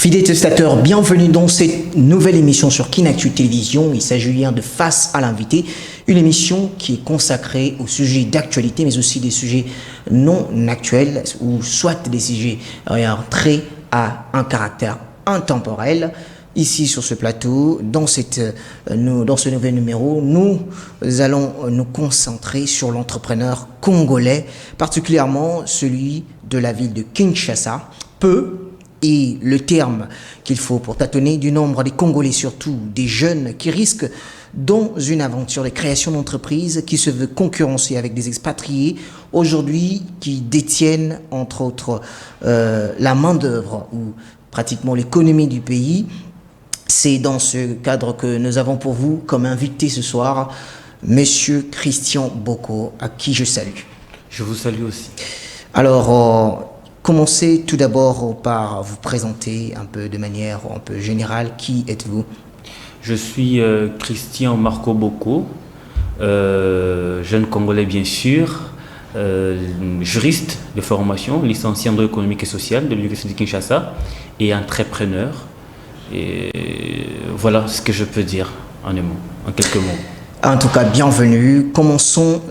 Fidèles téléspectateurs, bienvenue dans cette nouvelle émission sur Kinactu Télévision. Il s'agit bien de Face à l'invité, une émission qui est consacrée aux sujets d'actualité, mais aussi des sujets non actuels, ou soit des sujets très à un caractère intemporel. Ici sur ce plateau, dans ce nouvel numéro, nous allons nous concentrer sur l'entrepreneur congolais, particulièrement celui de la ville de Kinshasa. Et le terme qu'il faut pour tâtonner du nombre des Congolais, surtout des jeunes qui risquent dans une aventure de création d'entreprise qui se veut concurrencer avec des expatriés aujourd'hui qui détiennent entre autres la main d'œuvre ou pratiquement l'économie du pays. C'est dans ce cadre que nous avons pour vous comme invité ce soir Monsieur Christian Boko, à qui je salue. Je vous salue aussi. Alors, commencez tout d'abord par vous présenter un peu de manière un peu générale. Qui êtes-vous? Je suis Christian Marco Boko, jeune Congolais bien sûr, juriste de formation, licencié en droit économique et social de l'Université de Kinshasa et entrepreneur. Et voilà ce que je peux dire en un mot, en quelques mots. En tout cas, bienvenue. Commençons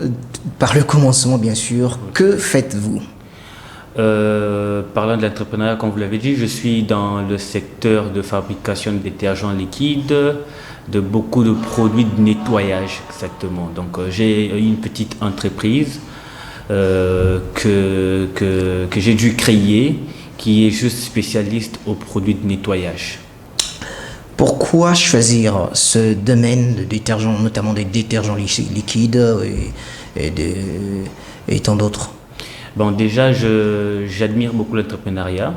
par le commencement, bien sûr. Que faites-vous? Parlant de l'entrepreneuriat, comme vous l'avez dit, je suis dans le secteur de fabrication de détergents liquides, de beaucoup de produits de nettoyage, exactement. Donc j'ai une petite entreprise que j'ai dû créer, qui est juste spécialiste aux produits de nettoyage. Pourquoi choisir ce domaine de détergents, notamment des détergents liquides et tant d'autres? Bon, déjà, j'admire beaucoup l'entrepreneuriat.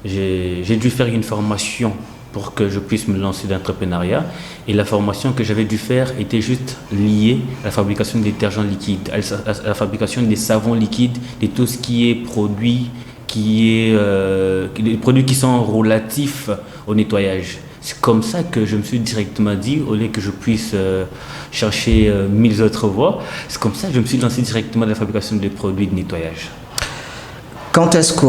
J'ai dû faire une formation pour que je puisse me lancer dans l'entrepreneuriat. Et la formation que j'avais dû faire était juste liée à la fabrication de détergents liquides, à la fabrication des savons liquides, de tout ce qui est produit, des produits qui sont relatifs au nettoyage. C'est comme ça que je me suis directement dit, au lieu que je puisse chercher 1000 autres voies, c'est comme ça que je me suis lancé directement dans la fabrication des produits de nettoyage. Quand est-ce que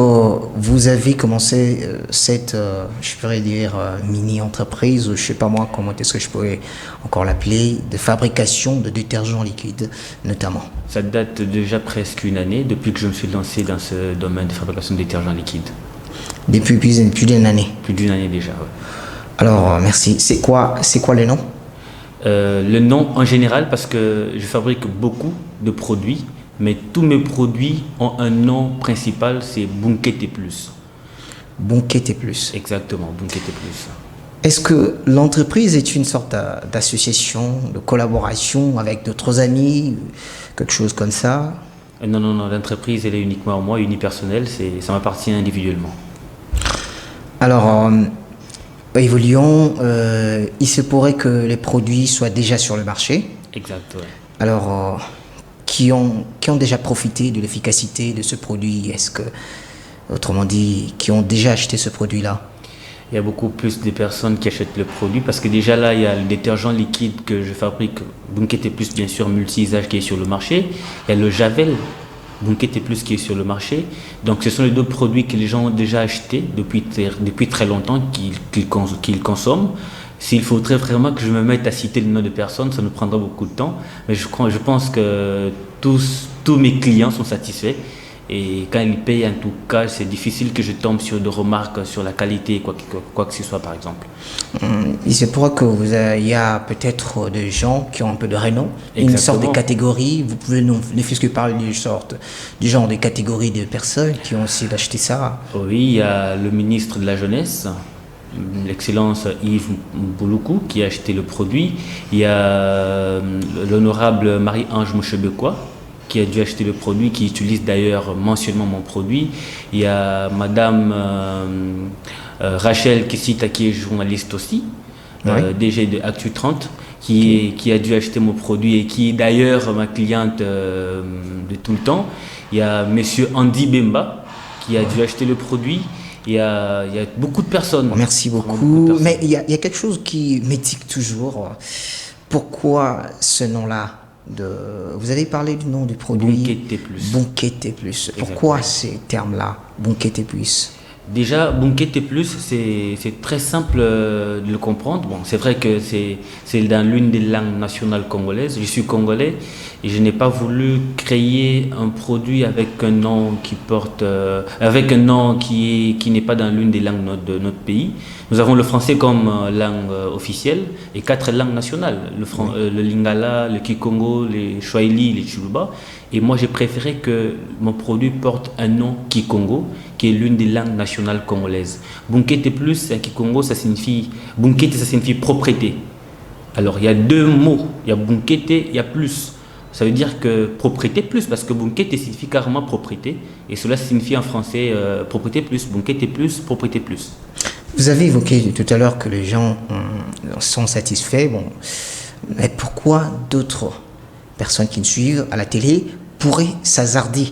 vous avez commencé cette, je pourrais dire, mini-entreprise, ou je ne sais pas moi, comment est-ce que je pourrais encore l'appeler, de fabrication de détergents liquides, notamment? Ça date déjà presque une année, depuis que je me suis lancé dans ce domaine de fabrication de détergents liquides. Depuis plus d'une année? Plus d'une année déjà, oui. Alors, merci. C'est quoi le nom? Le nom en général, parce que je fabrique beaucoup de produits, mais tous mes produits ont un nom principal, c'est Bunkete Plus. Bunkete Plus. Exactement, Bunkete Plus. Est-ce que l'entreprise est une sorte d'association, de collaboration avec d'autres amis, quelque chose comme ça? Non, l'entreprise, elle est uniquement à moi, unipersonnelle, ça m'appartient individuellement. Alors, évoluons, il se pourrait que les produits soient déjà sur le marché. Exact, ouais. Alors, qui ont déjà profité de l'efficacité de ce produit? Est-ce que, autrement dit, qui ont déjà acheté ce produit-là? Il y a beaucoup plus de personnes qui achètent le produit parce que déjà là, il y a le détergent liquide que je fabrique, Bunkete Plus, bien sûr, multi-usage qui est sur le marché. Il y a le Javel, Bunkete Plus, qui est sur le marché. Donc ce sont les deux produits que les gens ont déjà achetés depuis très longtemps, qu'ils consomment. S'il faudrait vraiment que je me mette à citer le nom de personnes, ça nous prendra beaucoup de temps. Mais je pense que tous mes clients sont satisfaits. Et quand ils payent, en tout cas, c'est difficile que je tombe sur des remarques sur la qualité, quoi que ce soit, par exemple. Il se pourrait qu'il y a peut-être des gens qui ont un peu de renom, Exactement. Une sorte de catégorie. Vous pouvez nous parler du genre de catégorie de personnes qui ont essayé d'acheter ça? Oui, il y a le ministre de la Jeunesse, l'excellence Yves Bouloukou, qui a acheté le produit. Il y a l'honorable Marie-Ange Mouchebekwa, qui a dû acheter le produit, qui utilise d'ailleurs mensuellement mon produit. Il y a madame Rachel Kessita, qui est journaliste aussi, oui. DG de Actu 30, qui a dû acheter mon produit et qui est d'ailleurs ma cliente de tout le temps. Il y a monsieur Andy Bemba, qui a dû acheter le produit. Il y a beaucoup de personnes. Merci beaucoup. Mais il y a quelque chose qui m'étique toujours. Pourquoi ce nom-là? Vous avez parlé du nom du produit Bunkete Plus. Bunkete Plus. Pourquoi ces termes-là, Bunkete Plus? Déjà, Bunkete Plus, c'est très simple de le comprendre. Bon, c'est vrai que c'est dans l'une des langues nationales congolaises. Je suis congolais et je n'ai pas voulu créer un produit avec un nom qui porte, avec un nom qui n'est pas dans l'une des langues de notre pays. Nous avons le français comme langue officielle et 4 langues nationales, le Lingala, le Kikongo, les Swahili, les Chuluba. Et moi, j'ai préféré que mon produit porte un nom Kikongo, qui est l'une des langues nationales congolaises. Bunkete Plus, à Kikongo, ça signifie, Bunkete, ça signifie propriété. Alors, il y a 2 mots, il y a Bunkete, il y a plus. Ça veut dire que propriété plus, parce que Bunkete signifie carrément propriété, et cela signifie en français propriété plus, Bunkete plus, propriété plus. Vous avez évoqué tout à l'heure que les gens sont satisfaits. Bon, mais pourquoi d'autres personnes qui nous suivent à la télé pourraient s'hasarder,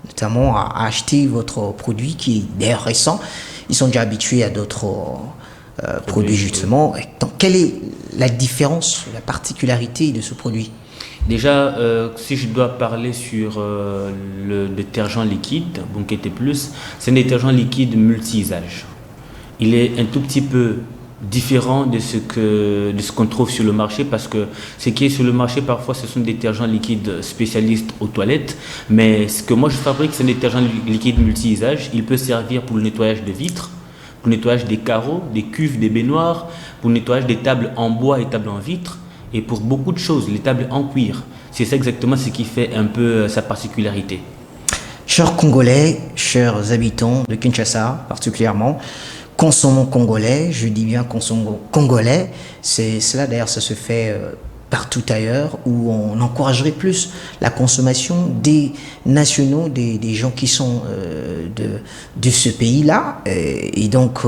notamment à acheter votre produit qui est d'ailleurs récent? Ils sont déjà habitués à d'autres produits justement. Donc, quelle est la différence, la particularité de ce produit? Déjà, si je dois parler sur le détergent liquide, Bunkete Plus, c'est un détergent liquide multi-usage. Il est un tout petit peu différent de ce qu'on trouve sur le marché, parce que ce qui est sur le marché parfois ce sont des détergents liquides spécialistes aux toilettes, mais ce que moi je fabrique c'est un détergent liquide multi-usage. Il peut servir pour le nettoyage de vitres, pour le nettoyage des carreaux, des cuves, des baignoires, pour le nettoyage des tables en bois et tables en vitre, et pour beaucoup de choses, les tables en cuir. C'est ça exactement ce qui fait un peu sa particularité. Chers Congolais, chers habitants de Kinshasa particulièrement, consommons congolais, je dis bien consommons congolais. C'est cela d'ailleurs, ça se fait partout ailleurs, où on encouragerait plus la consommation des nationaux, des gens qui sont de ce pays-là. Et donc,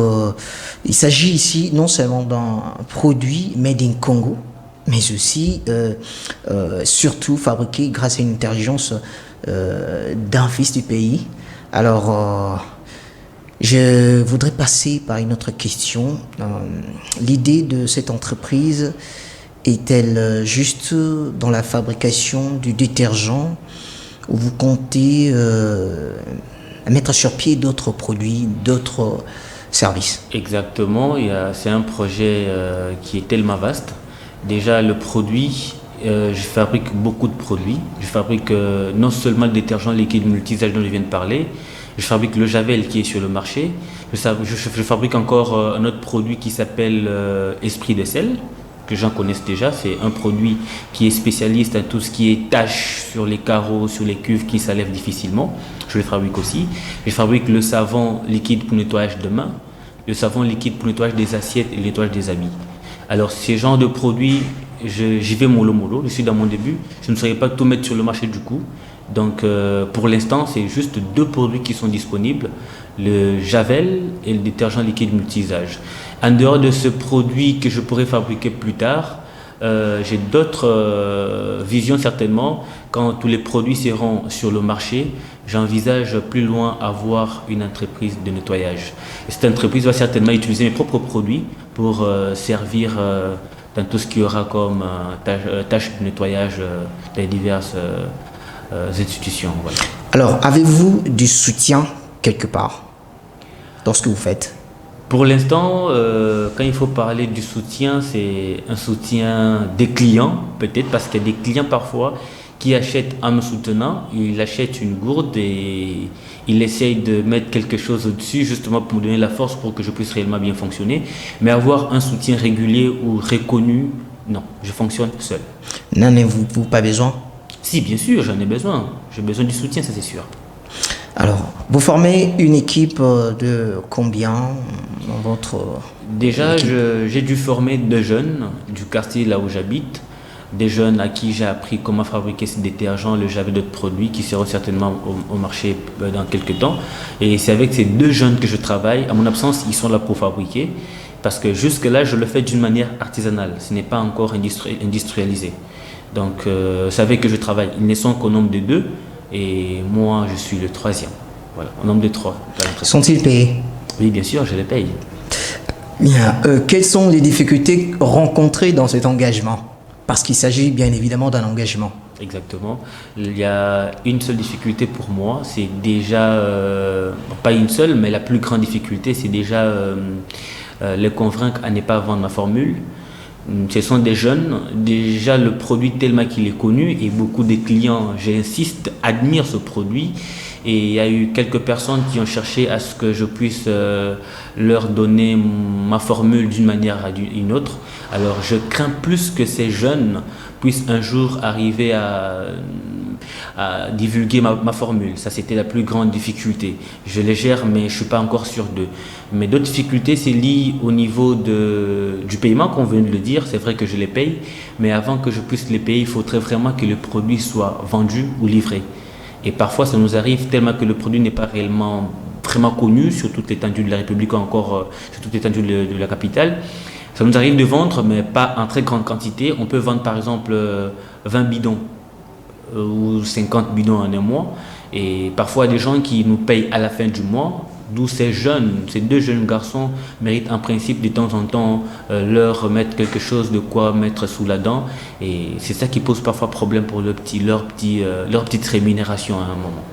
il s'agit ici non seulement d'un produit made in Congo, mais aussi surtout fabriqué grâce à une intelligence d'un fils du pays. Alors, je voudrais passer par une autre question. L'idée de cette entreprise est-elle juste dans la fabrication du détergent, ou vous comptez mettre sur pied d'autres produits, d'autres services? Exactement, c'est un projet qui est tellement vaste. Déjà, le produit, je fabrique beaucoup de produits. Je fabrique non seulement le détergent liquide multi-usage dont je viens de parler, je fabrique le Javel qui est sur le marché. Je fabrique encore un autre produit qui s'appelle Esprit de sel, que j'en connaisse déjà. C'est un produit qui est spécialiste à tout ce qui est taches sur les carreaux, sur les cuves qui s'enlèvent difficilement. Je le fabrique aussi. Je fabrique le savon liquide pour nettoyage de mains, le savon liquide pour nettoyage des assiettes et le nettoyage des habits. Alors, ces genres de produits, j'y vais mollo mollo. Je suis dans mon début. Je ne saurais pas tout mettre sur le marché du coup. Donc, pour l'instant, c'est juste 2 produits qui sont disponibles, le Javel et le détergent liquide multi-usage. En dehors de ce produit que je pourrais fabriquer plus tard, j'ai d'autres visions certainement. Quand tous les produits seront sur le marché, j'envisage plus loin avoir une entreprise de nettoyage. Et cette entreprise va certainement utiliser mes propres produits pour servir dans tout ce qu'il y aura comme tâches de nettoyage des diverses institutions. Voilà. Alors, avez-vous du soutien quelque part dans ce que vous faites? Pour l'instant, quand il faut parler du soutien, c'est un soutien des clients, peut-être, parce qu'il y a des clients parfois qui achètent en me soutenant. Il achète une gourde et il essaye de mettre quelque chose au-dessus, justement pour me donner la force pour que je puisse réellement bien fonctionner. Mais avoir un soutien régulier ou reconnu, non, je fonctionne seul. N'en avez-vous pas besoin? Si, bien sûr, j'en ai besoin. J'ai besoin du soutien, ça c'est sûr. Alors, vous formez une équipe de combien dans votre Déjà, équipe? j'ai dû former 2 jeunes du quartier là où j'habite. Des jeunes à qui j'ai appris comment fabriquer ces détergents, le Javel d'autres produits qui seront certainement au marché dans quelques temps. Et c'est avec ces 2 jeunes que je travaille. À mon absence, ils sont là pour fabriquer. Parce que jusque-là, je le fais d'une manière artisanale. Ce n'est pas encore industrialisé. Donc, c'est avec que je travaille. Ils ne sont qu'au nombre de 2 et moi, je suis le 3e. Voilà, au nombre de 3. Sont-ils payés? Oui, bien sûr, je les paye. Bien. Quelles sont les difficultés rencontrées dans cet engagement? Parce qu'il s'agit bien évidemment d'un engagement. Exactement. Il y a une seule difficulté pour moi, c'est déjà, pas une seule, mais la plus grande difficulté, c'est déjà les convaincre à ne pas vendre ma formule. Ce sont des jeunes, déjà le produit tellement qu'il est connu et beaucoup de clients, j'insiste, admirent ce produit. Et il y a eu quelques personnes qui ont cherché à ce que je puisse leur donner ma formule d'une manière ou d'une autre. Alors je crains plus que ces jeunes puissent un jour arriver à divulguer ma formule. Ça, c'était la plus grande difficulté. Je les gère, mais je ne suis pas encore sûr d'eux. Mais d'autres difficultés, c'est lié au niveau du paiement, qu'on vient de le dire. C'est vrai que je les paye, mais avant que je puisse les payer, il faudrait vraiment que le produit soit vendu ou livré. Et parfois, ça nous arrive tellement que le produit n'est pas réellement vraiment connu sur toute l'étendue de la République, encore sur toute l'étendue de la capitale. Ça nous arrive de vendre, mais pas en très grande quantité. On peut vendre par exemple 20 bidons ou 50 bidons en un mois. Et parfois, des gens qui nous payent à la fin du mois, d'où ces deux jeunes garçons méritent en principe de temps en temps leur remettre quelque chose de quoi mettre sous la dent. Et c'est ça qui pose parfois problème pour leur petite rémunération à un moment.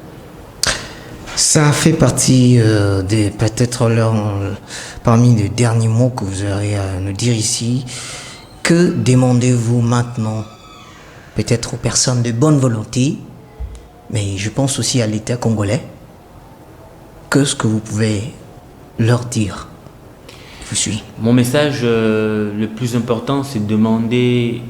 Ça fait partie peut-être parmi les derniers mots que vous aurez à nous dire ici. Que demandez-vous maintenant, peut-être aux personnes de bonne volonté, mais je pense aussi à l'État congolais? Qu'est-ce que vous pouvez leur dire? Je vous suis. Mon message le plus important, c'est de demander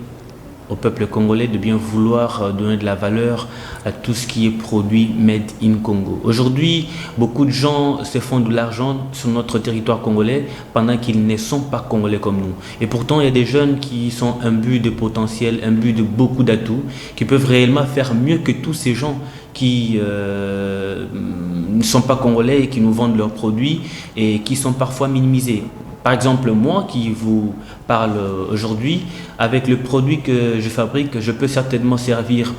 au peuple congolais de bien vouloir donner de la valeur à tout ce qui est produit made in Congo. Aujourd'hui, beaucoup de gens se font de l'argent sur notre territoire congolais pendant qu'ils ne sont pas congolais comme nous. Et pourtant, il y a des jeunes qui sont imbus de potentiel, imbus de beaucoup d'atouts, qui peuvent réellement faire mieux que tous ces gens qui ne sont pas congolais et qui nous vendent leurs produits et qui sont parfois minimisés. Par exemple, moi qui vous parle aujourd'hui, avec le produit que je fabrique, je peux certainement servir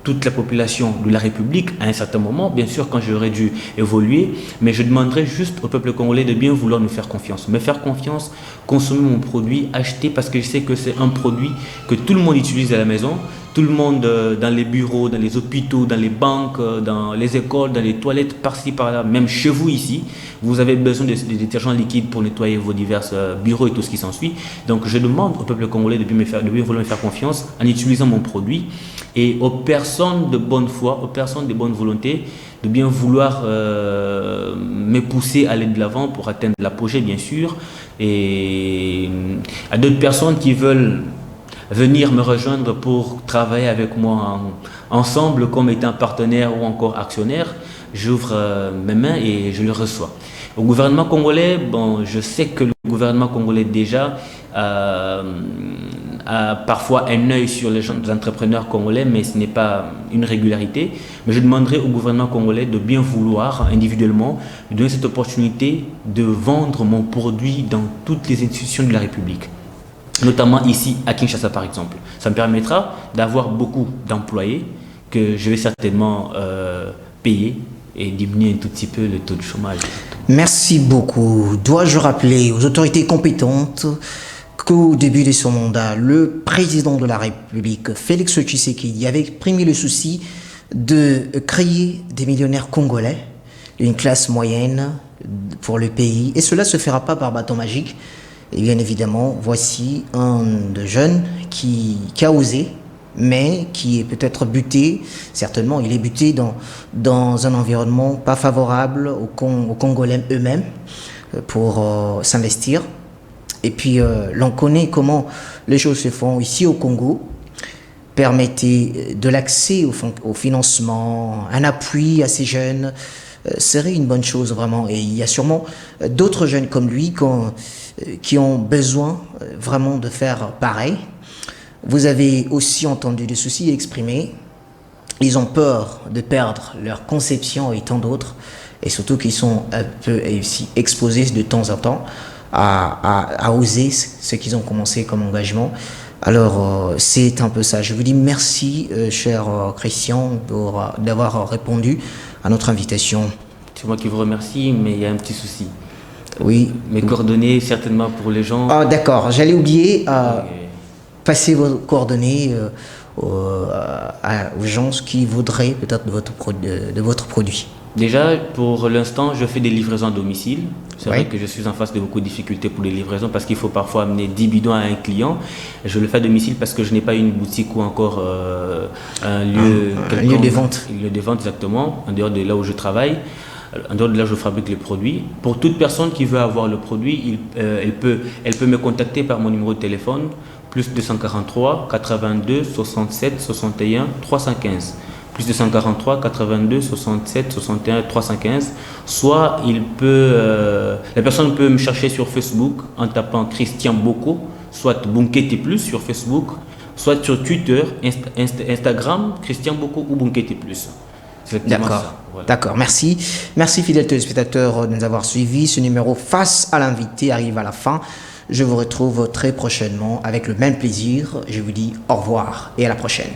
toute la population de la République à un certain moment, bien sûr quand j'aurais dû évoluer, mais je demanderais juste au peuple congolais de bien vouloir me faire confiance. Me faire confiance, consommer mon produit, acheter parce que je sais que c'est un produit que tout le monde utilise à la maison, tout le monde dans les bureaux, dans les hôpitaux, dans les banques, dans les écoles, dans les toilettes, par-ci, par-là, même chez vous ici, vous avez besoin de détergents liquides pour nettoyer vos divers bureaux et tout ce qui s'ensuit. Donc je demande au peuple congolais de bien vouloir me faire confiance en utilisant mon produit et aux personnes de bonne foi, aux personnes de bonne volonté de bien vouloir me pousser à aller de l'avant pour atteindre l'apogée bien sûr, et à d'autres personnes qui veulent venir me rejoindre pour travailler avec moi ensemble comme étant partenaire ou encore actionnaire, j'ouvre mes mains et je le reçois. Au gouvernement congolais, bon, je sais que le gouvernement congolais déjà a parfois un œil sur les entrepreneurs congolais, mais ce n'est pas une régularité. Mais je demanderai au gouvernement congolais de bien vouloir individuellement me donner cette opportunité de vendre mon produit dans toutes les institutions de la République, notamment ici à Kinshasa par exemple. Ça me permettra d'avoir beaucoup d'employés que je vais certainement payer et diminuer un tout petit peu le taux de chômage. Merci beaucoup. Dois-je rappeler aux autorités compétentes qu'au début de son mandat, le président de la République, Félix Tshisekedi, avait exprimé le souci de créer des millionnaires congolais, une classe moyenne pour le pays. Et cela ne se fera pas par bâton magique. Et bien évidemment, voici un de jeunes qui a osé, mais qui est peut-être buté, certainement il est buté dans un environnement pas favorable aux Congolais eux-mêmes pour s'investir. Et puis l'on connaît comment les choses se font ici au Congo. Permettez de l'accès au financement, un appui à ces jeunes serait une bonne chose vraiment. Et il y a sûrement d'autres jeunes comme lui qui ont besoin vraiment de faire pareil. Vous avez aussi entendu des soucis exprimés. Ils ont peur de perdre leur conception et tant d'autres. Et surtout qu'ils sont un peu aussi exposés de temps en temps à oser ce qu'ils ont commencé comme engagement. Alors, c'est un peu ça. Je vous dis merci, cher Christian, d'avoir répondu à notre invitation. C'est moi qui vous remercie, mais il y a un petit souci. Oui. Mes coordonnées, certainement pour les gens. Ah, d'accord. J'allais oublier. Passez vos coordonnées aux gens qui voudraient peut-être de votre produit? Déjà, pour l'instant, je fais des livraisons à domicile. C'est Oui. vrai que je suis en face de beaucoup de difficultés pour les livraisons parce qu'il faut parfois amener 10 bidons à un client. Je le fais à domicile parce que je n'ai pas une boutique ou encore un lieu, Un lieu de vente. Un lieu de vente, exactement, en dehors de là où je travaille, en dehors de là où je fabrique les produits. Pour toute personne qui veut avoir le produit, elle peut me contacter par mon numéro de téléphone, plus 243 82 67 61 315. Plus 243 82 67 61 315. Soit la personne peut me chercher sur Facebook en tapant Christian Boko, soit Bunkete Plus sur Facebook, soit sur Twitter, Instagram, Christian Boko ou Bunkete Plus. C'est exactement D'accord. ça. Voilà. D'accord, merci. Merci fidèles téléspectateurs de nous avoir suivis. Ce numéro Face à l'invité arrive à la fin. Je vous retrouve très prochainement avec le même plaisir. Je vous dis au revoir et à la prochaine.